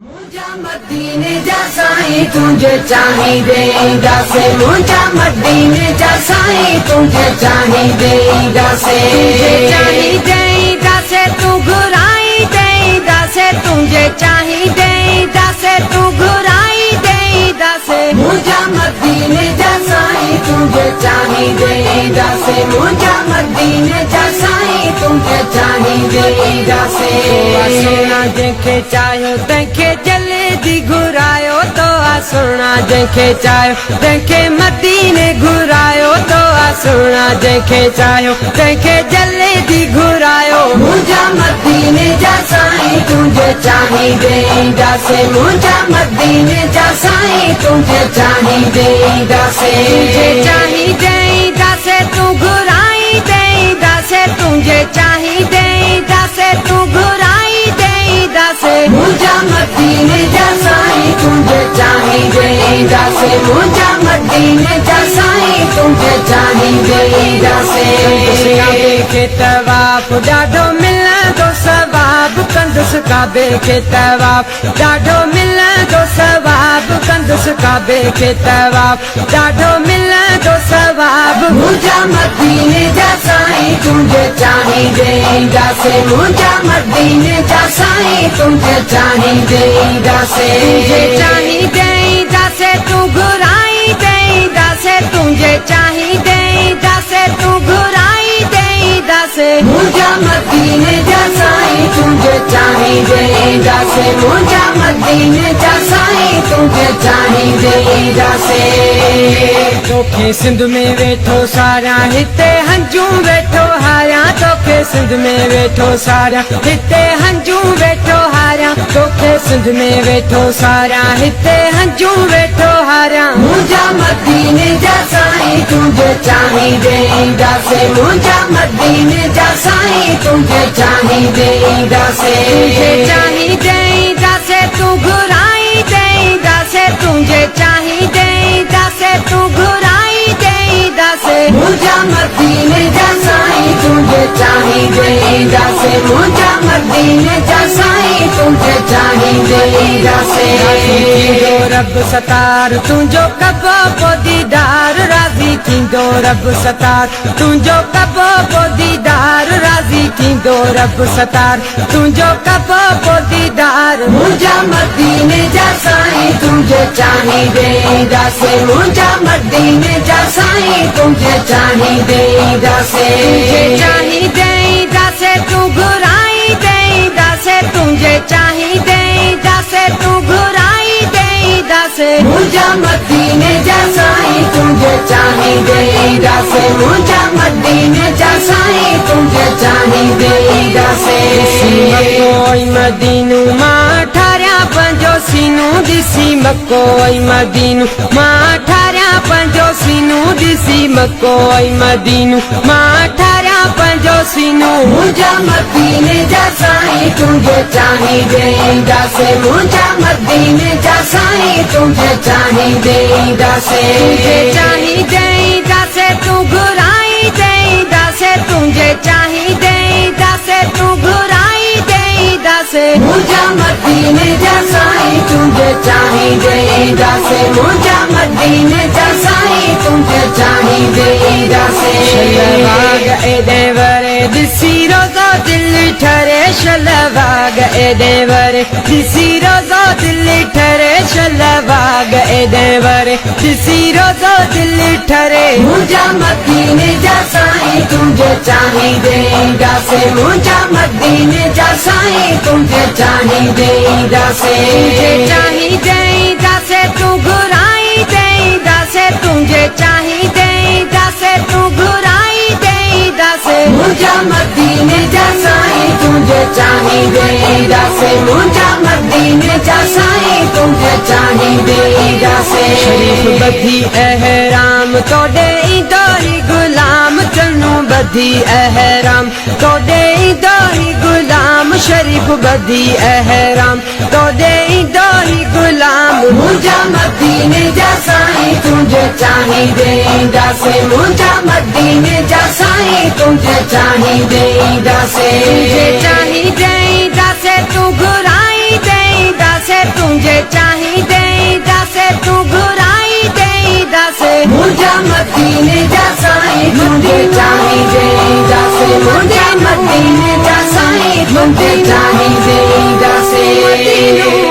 मुझा मदीने जा साईं तुझे चाहिदे दासे मुझा मदीने जा साईं तुझे चाहिदे दासे तुझे चाहिदे दासे तू घुराई दे दासे तुझे चाहिदे दासे तू घुराई दे दासे मुझा मदीने जा साईं तुझे चाहिदे दासे मुझा मदीने जा साईं तुझे चाहिदे दासे सोना जंहिंखे चाहियो तंहिंखे जल्दी घुरायो तो सोना जंहिंखे चाहियो तंहिंखे मदीने घुरायो तो सोना जंहिंखे चाहियो तंहिंखे जल्दी घुरायो मुझा मदीने जा साईं तुझे चाहिदे दासे मुझा मदीने जा साईं तुझे चाहिदे दासे तुझे चाहिदे दासे तू घुराई दे दासे तुझे चाहिदे दासे तू घुराई दे दासे मुझा मदीने जा साईं तुझे चाहिदे दासे मुझा मदीने जा साईं तुझे चाहिदे दासे के तवाफ ॾाढो मिलंदो सवाब कंदुसि काबे खे तवाफ ॾाढो मिलंदो सवाब कंदुसि काबे खे तवाफ ॾाढो मिलंदो सवाब मुझा मदीने जा साईं तुझे चाहिदे दासे मुझा मदीने जा साईं तुझे चाहिदे दासे तुझे चाहिदे दासे तू घुराई दे दासे तुझे चाहिदे दासे तू घुराई दे दासे मुझा मदीने जा साईं तुझे चाहिदे दासे मुझा मदीने जा साईं तुझे चाहिदे दासे तोखे सिंध में वेठो सारा हिते हंजू वेठो हारा तोखे सिंध में वेठो सारा हिते हंजू वेठो हारा तोखे सिंध में वेठो सारा हिते हंजू वेठो हारा मुझा मदीने जा साईं तुझे चाहिदे दासे मुझा मदीने जा साईं तुझे चाहिदे दासे तुझे चाहिदे दासे तू घुराई दे दासे तुझे चाहिदे दासे तू घुराई दे दासे मुझा मदीने जा साईं तुझे चाहिदे दासे मुझा मदीने जा साईं तुझे चाहिदे दासे रब सतार तुझो कबो को दीदार राज़ी थींदो रब सतार तुझो कबो को दीदार राज़ी थींदो रब सतार तुझो कबो को दीदार मुझा मदीने जा साईं तुझे चाहिदे दासे मुझा मदीने जा साईं तुझे चाहिदे दासे तुझे चाहिदे दासे तू घुराई दे दासे तुझे चाहिदे दासे तू घुराई दे दासे मुझा मदीने जा साईं तुझे चाहिदे दासे मुझा मदीने जा साईं तुझे चाहिदे दासे कोई मदीनू मां ठारिया पंहिंजो सीनू ॾिसी मकोई मदीनू मां ठारिया पंहिंजो सीनू ॾिसी मकोई मदीनू मां ठारिया पंहिंजो सीनू मुझा मदीने जा साईं तुझे चाहिदे दासे मुझा मदीने जा साईं तुझे चाहिदे दासे तुझे चाहिदे दासे तू घुराई दे दासे तुझे चाहिदे दासे तू घुराई दे दासे मुझा मदीने जा साईं तुझे चाहिदे दासे मुझा मदीने जा साईं तुझे चाहिदे दासे शलवाग एॾे वरे ॾिसी रोज़ो दिल ठरे शलवाग एॾे वरे ॾिसी रोज़ो दिल ठरे शलवाग एॾे वरे ॾिसी रोज़ो दिल ठरे मुझा मदीने जा साईं तुझे चाहिदे दासे मुझा मदीने जा साईं तुझे चाहिदे दासे तुझे चाहिदे दासे तू घुराई दे दासे तुझे चाहिदे दासे तू घुराई दे दासे मुझा मदीने जा साईं तुझे चाहिदे दासे मुझा मदीने जा साईं तुझे चाहिदे दासे शरीफ बधी अहराम तोड़े ईंदो ही गुलाम चन्नू बधी अहराम तोड़े ईंदो ही गुलाम शरीफ बधी अहराम तोड़े ईंदो ही गुलाम मुझा मदीने जा साईं तुझे चाहिदे दासे मुझा मदीने जा साईं तुझे चाहिदे दासे तुझे चाहिदे दासे तू घुराई दे दासे तुझे चाहिए दासे तू घुराई दे दासे मुझा मदीने जा साईं तुझे चाहिए दासे मुझा मदीने जा साईं तुझे चाहिए दासे